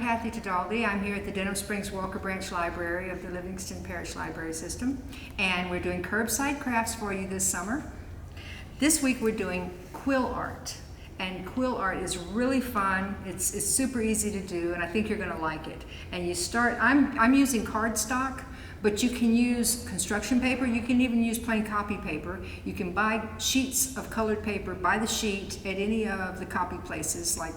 Kathy Tadaldi. I'm here at the Denham Springs Walker Branch Library of the Livingston Parish Library System, and we're doing curbside crafts for you this summer. This week we're doing quill art, and quill art is really fun. It's super easy to do, and I think you're going to like it. And you start, I'm using cardstock, but you can use construction paper. You can even use plain copy paper. You can buy sheets of colored paper by the sheet at any of the copy places like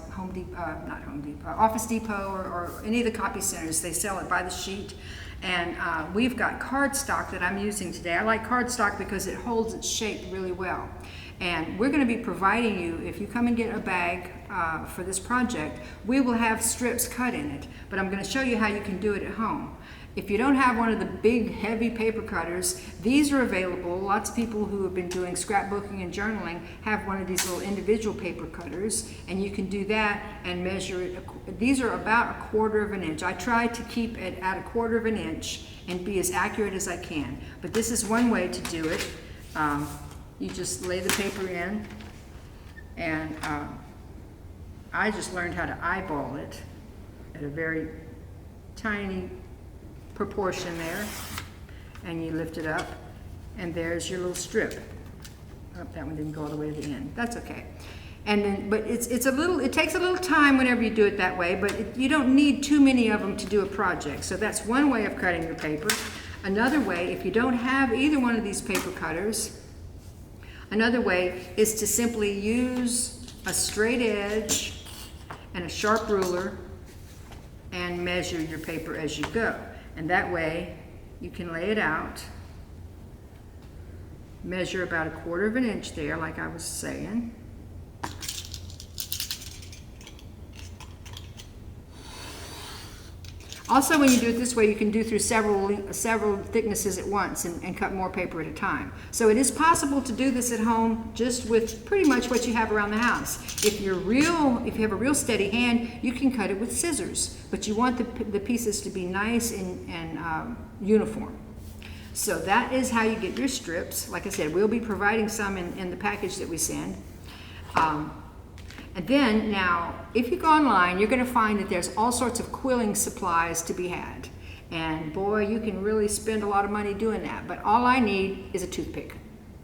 Office Depot or any of the copy centers. They sell it by the sheet. And we've got cardstock that I'm using today. I like cardstock because it holds its shape really well. And we're going to be providing you, if you come and get a bag for this project, we will have strips cut in it. But I'm going to show you how you can do it at home. If you don't have one of the big, heavy paper cutters, these are available. Lots of people who have been doing scrapbooking and journaling have one of these little individual paper cutters, and you can do that and measure it. These are about 1/4 of an inch. I try to keep it at 1/4 of an inch and be as accurate as I can. But this is one way to do it. You just lay the paper in, and I just learned how to eyeball it at a very tiny proportion there, and you lift it up, and there's your little strip. Oh, that one didn't go all the way to the end. That's okay. And then, but it takes a little time whenever you do it that way, but you don't need too many of them to do a project. So that's one way of cutting your paper. Another way, if you don't have either one of these paper cutters, another way is to simply use a straight edge and a sharp ruler and measure your paper as you go. And that way you can lay it out, measure about 1/4 of an inch there, like I was saying. Also, when you do it this way, you can do through several thicknesses at once and cut more paper at a time. So it is possible to do this at home just with pretty much what you have around the house. If you have a real steady hand, you can cut it with scissors, but you want the pieces to be nice and uniform. So that is how you get your strips. Like I said, we'll be providing some in the package that we send. And then now, if you go online, you're going to find that there's all sorts of quilling supplies to be had. And boy, you can really spend a lot of money doing that. But all I need is a toothpick.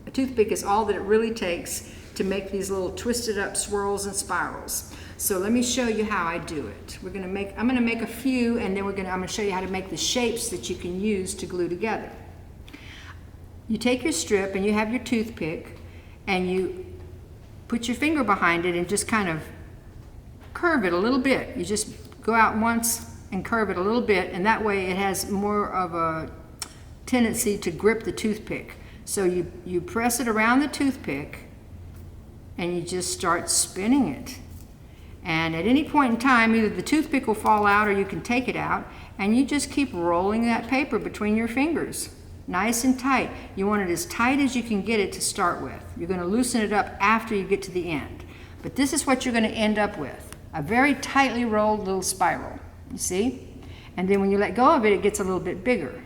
A toothpick is all that it really takes to make these little twisted up swirls and spirals. So let me show you how I do it. I'm going to make a few, and then I'm going to show you how to make the shapes that you can use to glue together. You take your strip and you have your toothpick, and you put your finger behind it and just kind of curve it a little bit. You just go out once and curve it a little bit, and that way it has more of a tendency to grip the toothpick. So you press it around the toothpick and you just start spinning it. And at any point in time, either the toothpick will fall out or you can take it out, and you just keep rolling that paper between your fingers. Nice and tight. You want it as tight as you can get it to start with. You're going to loosen it up after you get to the end. But this is what you're going to end up with. A very tightly rolled little spiral. You see? And then when you let go of it, it gets a little bit bigger.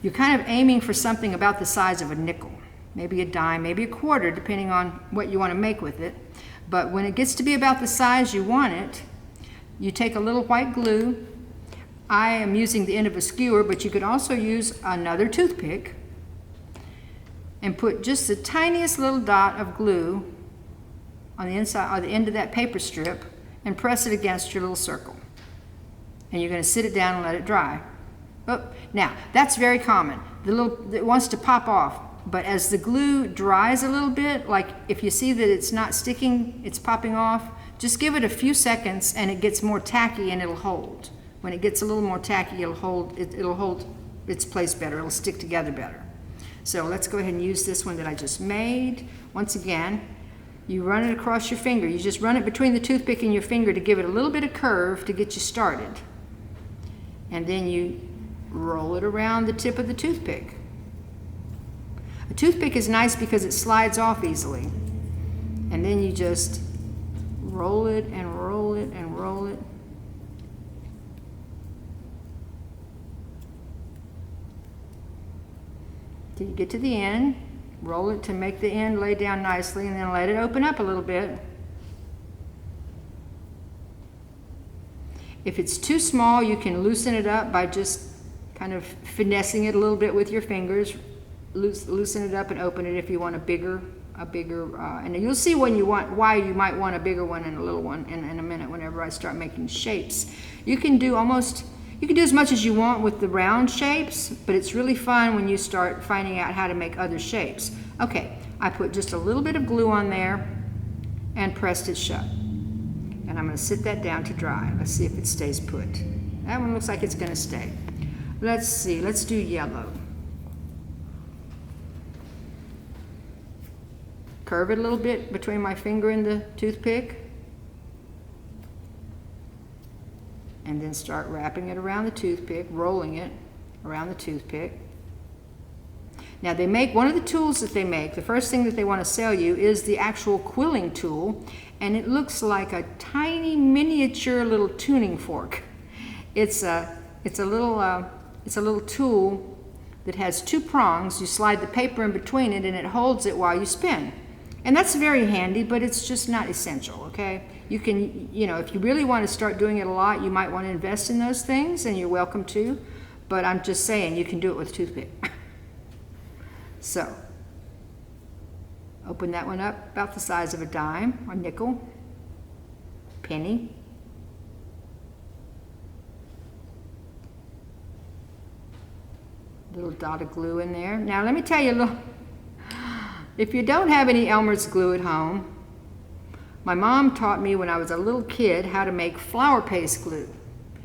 You're kind of aiming for something about the size of a nickel. Maybe a dime, maybe a quarter, depending on what you want to make with it. But when it gets to be about the size you want it, you take a little white glue. I am using the end of a skewer, but you could also use another toothpick and put just the tiniest little dot of glue on the inside or the end of that paper strip and press it against your little circle. And you're going to sit it down and let it dry. Oh, now, that's very common. It wants to pop off, but as the glue dries a little bit, like if you see that it's not sticking, it's popping off, just give it a few seconds and it gets more tacky and it'll hold. When it gets a little more tacky, it'll hold its place better. It'll stick together better. So let's go ahead and use this one that I just made. Once again, you run it across your finger. You just run it between the toothpick and your finger to give it a little bit of curve to get you started. And then you roll it around the tip of the toothpick. A toothpick is nice because it slides off easily. And then you just roll it and roll it and roll it. Till you get to the end, roll it to make the end lay down nicely, and then let it open up a little bit. If it's too small, you can loosen it up by just kind of finessing it a little bit with your fingers. Loosen it up and open it if you want a bigger, and you'll see when you want, why you might want a bigger one and a little one in a minute whenever I start making shapes. You can do as much as you want with the round shapes, but it's really fun when you start finding out how to make other shapes. Okay, I put just a little bit of glue on there and pressed it shut. And I'm going to sit that down to dry. Let's see if it stays put. That one looks like it's going to stay. Let's see, let's do yellow. Curve it a little bit between my finger and the toothpick. And then start wrapping it around the toothpick, rolling it around the toothpick. Now they make, one of the tools that they make, the first thing that they want to sell you is the actual quilling tool, and it looks like a tiny miniature little tuning fork. It's a little tool that has two prongs. You slide the paper in between it and it holds it while you spin. And that's very handy, but it's just not essential, okay? You can, if you really want to start doing it a lot, you might want to invest in those things, and you're welcome to, but I'm just saying you can do it with a toothpick. So, open that one up about the size of a dime or nickel, penny. Little dot of glue in there. Now let me tell you a little, if you don't have any Elmer's glue at home, my mom taught me when I was a little kid how to make flour paste glue.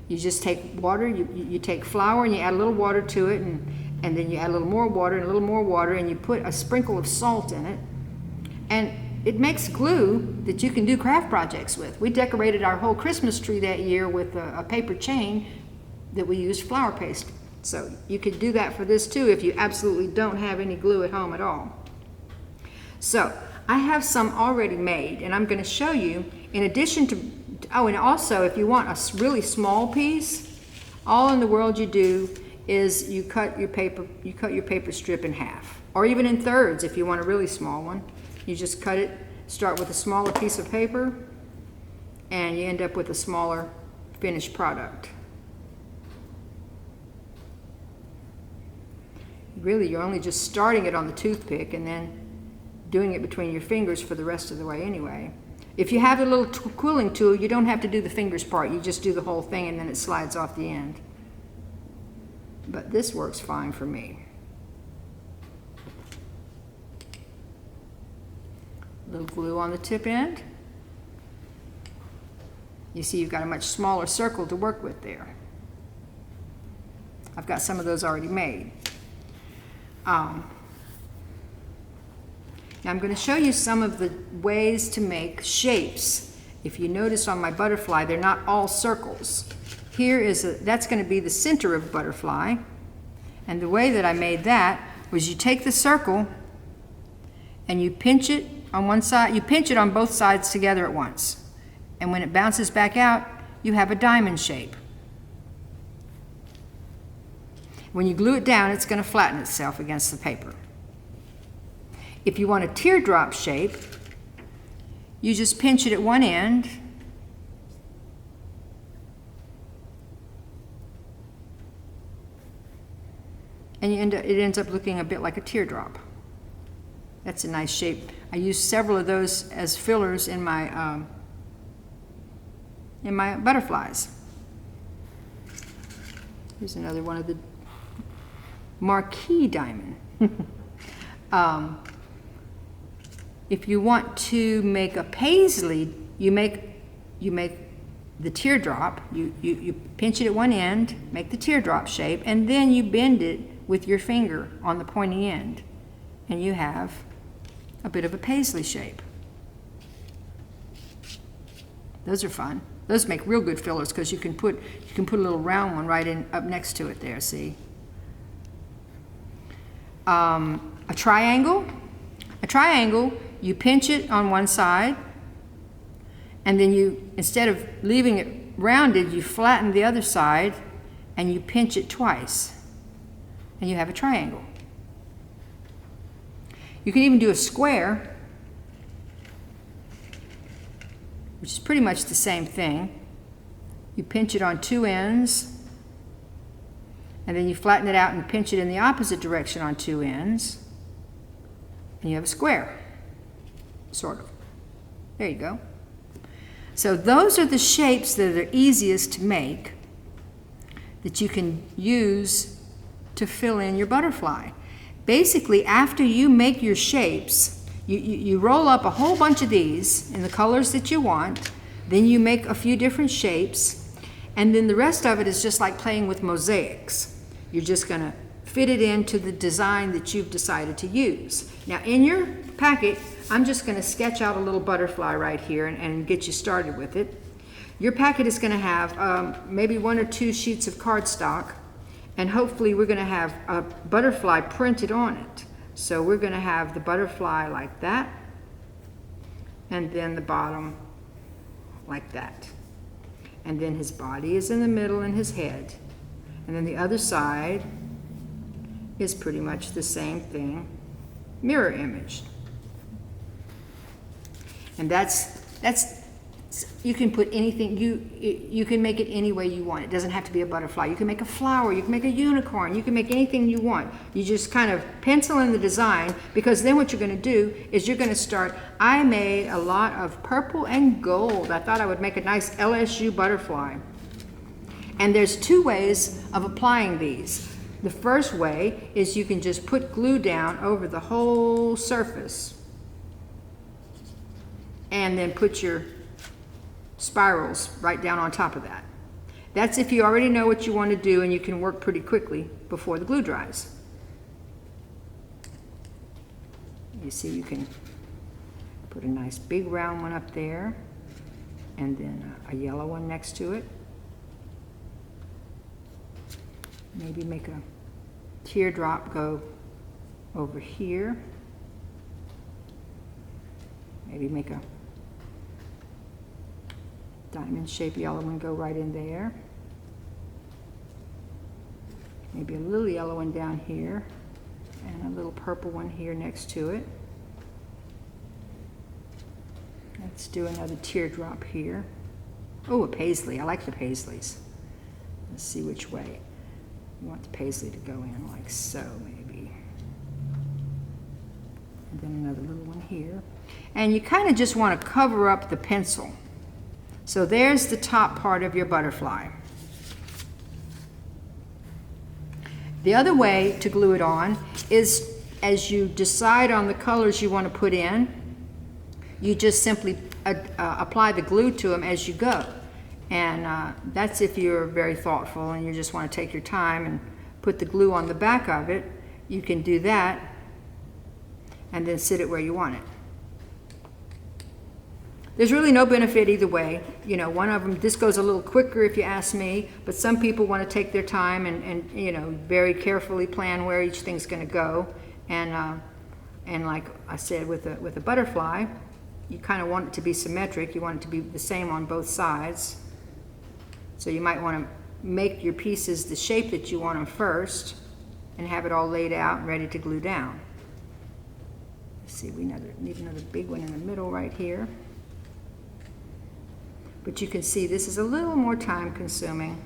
You just take water, you take flour and you add a little water to it, and then you add a little more water and a little more water, and you put a sprinkle of salt in it. And it makes glue that you can do craft projects with. We decorated our whole Christmas tree that year with a paper chain that we used flour paste. So you could do that for this too if you absolutely don't have any glue at home at all. So I have some already made, and I'm going to show you, in addition to, oh, and also if you want a really small piece, all in the world you do is you cut your paper strip in half, or even in thirds if you want a really small one. You just cut it, start with a smaller piece of paper, and you end up with a smaller finished product. Really, you're only just starting it on the toothpick and then doing it between your fingers for the rest of the way anyway. If you have a little quilling tool, you don't have to do the fingers part. You just do the whole thing and then it slides off the end. But this works fine for me. Little glue on the tip end. You see you've got a much smaller circle to work with there. I've got some of those already made. Now I'm going to show you some of the ways to make shapes. If you notice on my butterfly, they're not all circles. That's going to be the center of a butterfly. And the way that I made that was you take the circle and you pinch it on one side, you pinch it on both sides together at once. And when it bounces back out, you have a diamond shape. When you glue it down, it's going to flatten itself against the paper. If you want a teardrop shape, you just pinch it at one end, and it ends up looking a bit like a teardrop. That's a nice shape. I use several of those as fillers in my butterflies. Here's another one of the marquee diamond. If you want to make a paisley, you make the teardrop. You pinch it at one end, make the teardrop shape, and then you bend it with your finger on the pointy end, and you have a bit of a paisley shape. Those are fun. Those make real good fillers because you can put a little round one right in up next to it there. See. A triangle. A triangle, you pinch it on one side, and then instead of leaving it rounded, you flatten the other side, and you pinch it twice, and you have a triangle. You can even do a square, which is pretty much the same thing. You pinch it on two ends, and then you flatten it out and pinch it in the opposite direction on two ends, and you have a square, sort of. There you go. So those are the shapes that are easiest to make that you can use to fill in your butterfly. Basically, after you make your shapes, you roll up a whole bunch of these in the colors that you want, then you make a few different shapes, and then the rest of it is just like playing with mosaics. You're just going to fit it into the design that you've decided to use. Now in your packet, I'm just going to sketch out a little butterfly right here and get you started with it. Your packet is going to have maybe 1 or 2 sheets of cardstock, and hopefully we're going to have a butterfly printed on it. So we're going to have the butterfly like that, and then the bottom like that. And then his body is in the middle and his head. And then the other side is pretty much the same thing, mirror imaged. And that's you can put anything, you can make it any way you want. It doesn't have to be a butterfly. You can make a flower, you can make a unicorn, you can make anything you want. You just kind of pencil in the design, because then what you're going to do is you're going to start. I made a lot of purple and gold. I thought I would make a nice LSU butterfly. And there's 2 ways of applying these. The first way is you can just put glue down over the whole surface and then put your spirals right down on top of that. That's if you already know what you want to do and you can work pretty quickly before the glue dries. You see, you can put a nice big round one up there, and then a yellow one next to it. Maybe make a teardrop go over here. Maybe make a diamond shaped yellow one go right in there. Maybe a little yellow one down here, and a little purple one here next to it. Let's do another teardrop here. Oh, a paisley. I like the paisleys. Let's see which way. You want the paisley to go in, like so, maybe. And then another little one here. And you kind of just want to cover up the pencil. So there's the top part of your butterfly. The other way to glue it on is, as you decide on the colors you want to put in, you just simply apply the glue to them as you go. And that's if you're very thoughtful and you just want to take your time and put the glue on the back of it. You can do that and then sit it where you want it. There's really no benefit either way. You know, one of them, this goes a little quicker if you ask me, but some people want to take their time and you know, very carefully plan where each thing's going to go. And like I said, with a butterfly, you kind of want it to be symmetric. You want it to be the same on both sides. So you might want to make your pieces the shape that you want them first and have it all laid out and ready to glue down. Let's see, we need another big one in the middle right here. But you can see this is a little more time consuming.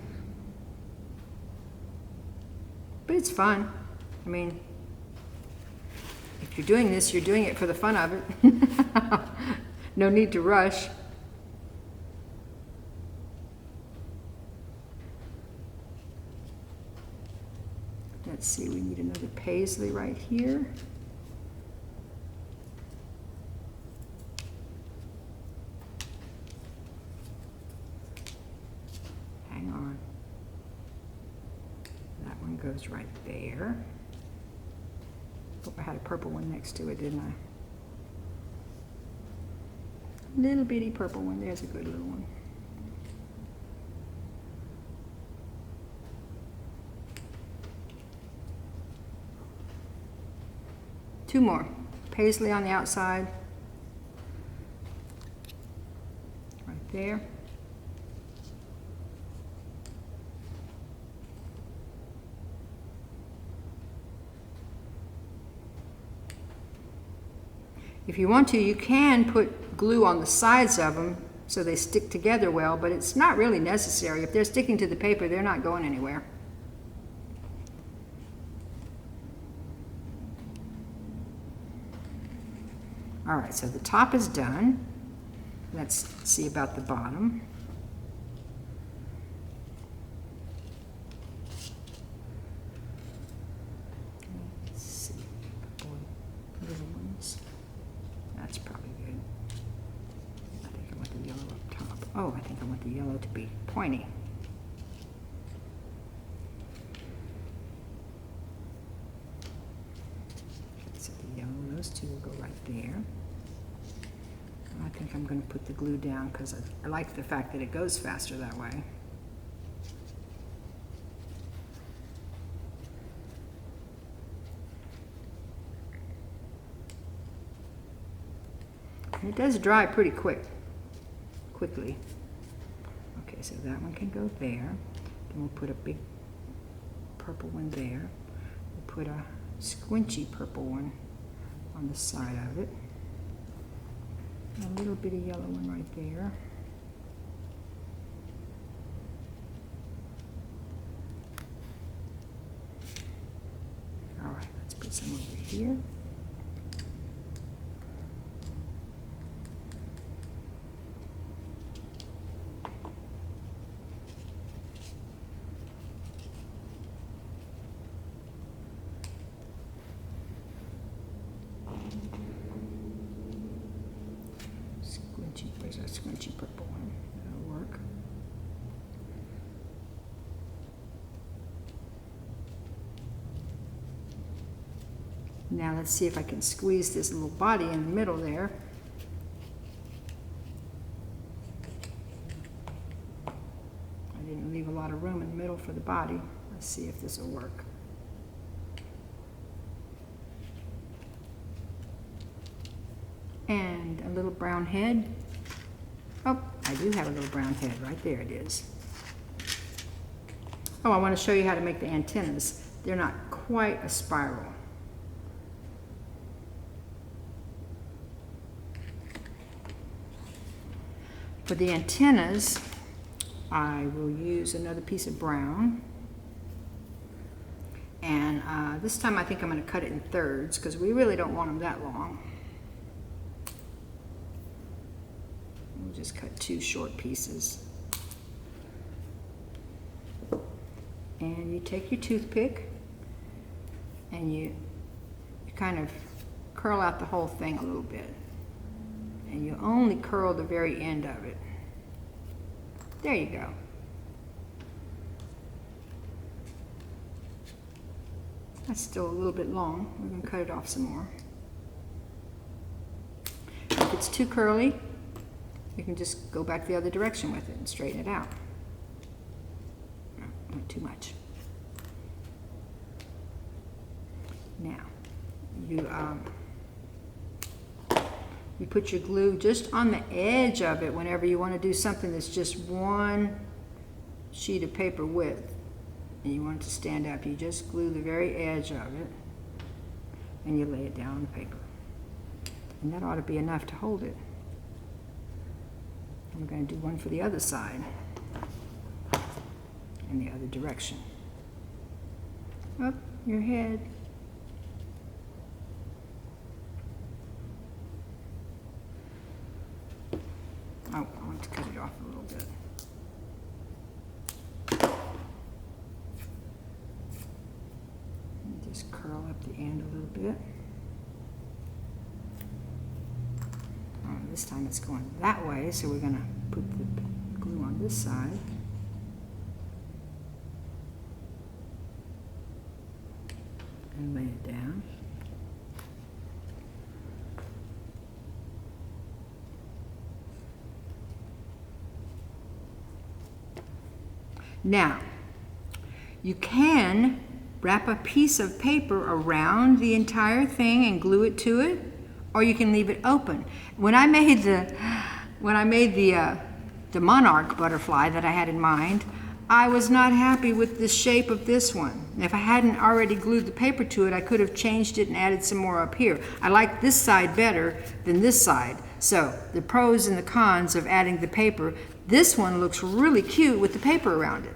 But it's fun. I mean, if you're doing this, you're doing it for the fun of it. No need to rush. Let's see, we need another paisley right here. Hang on. That one goes right there. Oh, I had a purple one next to it, didn't I? Little bitty purple one. There's a good little one. Two more. Paisley on the outside. Right there. If you want to, you can put glue on the sides of them so they stick together well, but it's not really necessary. If they're sticking to the paper, they're not going anywhere. All right, so the top is done. Let's see about the bottom. Let's see, little ones. That's probably good. I think I want the yellow up top. Oh, I think I want the yellow to be pointy. So the yellow, those two will go right there. I think I'm going to put the glue down because I like the fact that it goes faster that way. And it does dry pretty quickly. Okay, so that one can go there. Then we'll put a big purple one there. We'll put a squinchy purple one on the side of it. A little bit of yellow one right there. All right, let's put some over here. There's a squinchy purple one. That'll work. Now let's see if I can squeeze this little body in the middle there. I didn't leave a lot of room in the middle for the body. Let's see if this will work. And a little brown head. Oh, I do have a little brown head. Right there it is. Oh, I want to show you how to make the antennas. They're not quite a spiral. For the antennas, I will use another piece of brown. And this time I think I'm going to cut it in thirds because we really don't want them that long. We'll just cut 2 short pieces. And you take your toothpick and you kind of curl out the whole thing a little bit. And you only curl the very end of it. There you go. That's still a little bit long. We're going to cut it off some more. If it's too curly, you can just go back the other direction with it and straighten it out. No, not too much. Now, you put your glue just on the edge of it whenever you want to do something that's just one sheet of paper width and you want it to stand up. You just glue the very edge of it and you lay it down on the paper. And that ought to be enough to hold it. And we're going to do one for the other side in the other direction. Up your head. Oh, I want to cut it off a little bit. And just curl up the end a little bit. Oh, this time it's going that way, so we're going to put the glue on this side. And lay it down. Now, you can wrap a piece of paper around the entire thing and glue it to it, or you can leave it open. When I made the monarch butterfly that I had in mind, I was not happy with the shape of this one. If I hadn't already glued the paper to it, I could have changed it and added some more up here. I like this side better than this side, So the pros and the cons of adding the paper. This one looks really cute with the paper around it.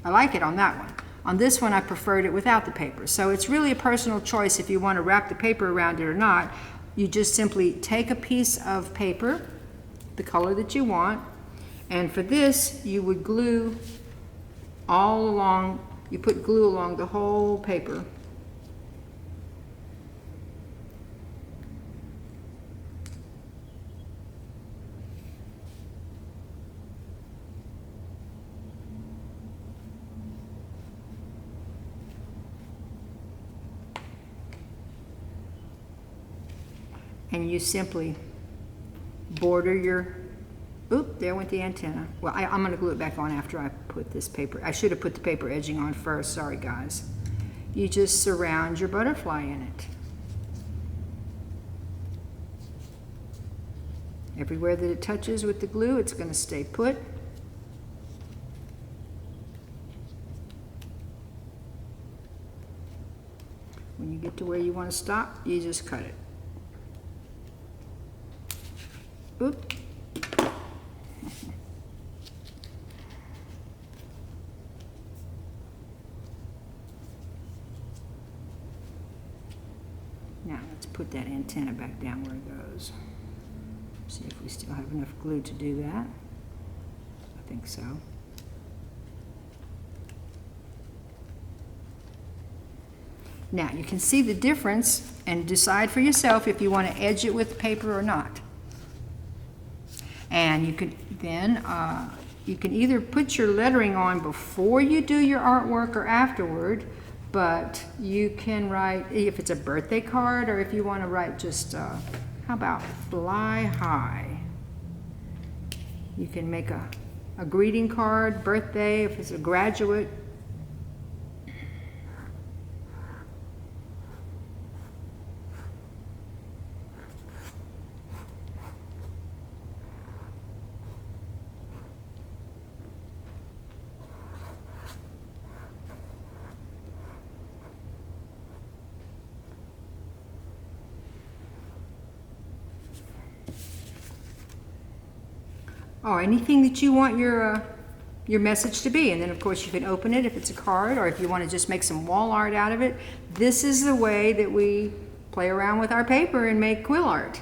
I like it on that one. On this one, I preferred it without the paper. So it's really a personal choice if you want to wrap the paper around it or not. You just simply take a piece of paper, the color that you want, and for this, you would glue all along, you put glue along the whole paper. And you simply border your, oop, there went the antenna. Well, I'm going to glue it back on after I put this paper. I should have put the paper edging on first. Sorry, guys. You just surround your butterfly in it. Everywhere that it touches with the glue, it's going to stay put. When you get to where you want to stop, you just cut it. Oop. Now let's put that antenna back down where it goes. See if we still have enough glue to do that. I think so. Now you can see the difference and decide for yourself if you want to edge it with paper or not. And you could then, you can either put your lettering on before you do your artwork or afterward, but you can write, if it's a birthday card or if you want to write just, how about fly high? You can make a greeting card, birthday, if it's a graduate. Or anything that you want your message to be. And then of course you can open it if it's a card, or if you want to just make some wall art out of it. This is the way that we play around with our paper and make quill art.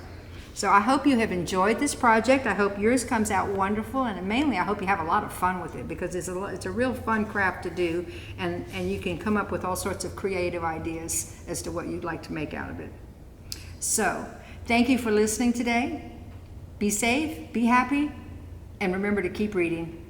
So I hope you have enjoyed this project. I hope yours comes out wonderful, and mainly I hope you have a lot of fun with it, because it's a real fun craft to do, and you can come up with all sorts of creative ideas as to what you'd like to make out of it. So thank you for listening today. Be safe, be happy, and remember to keep reading.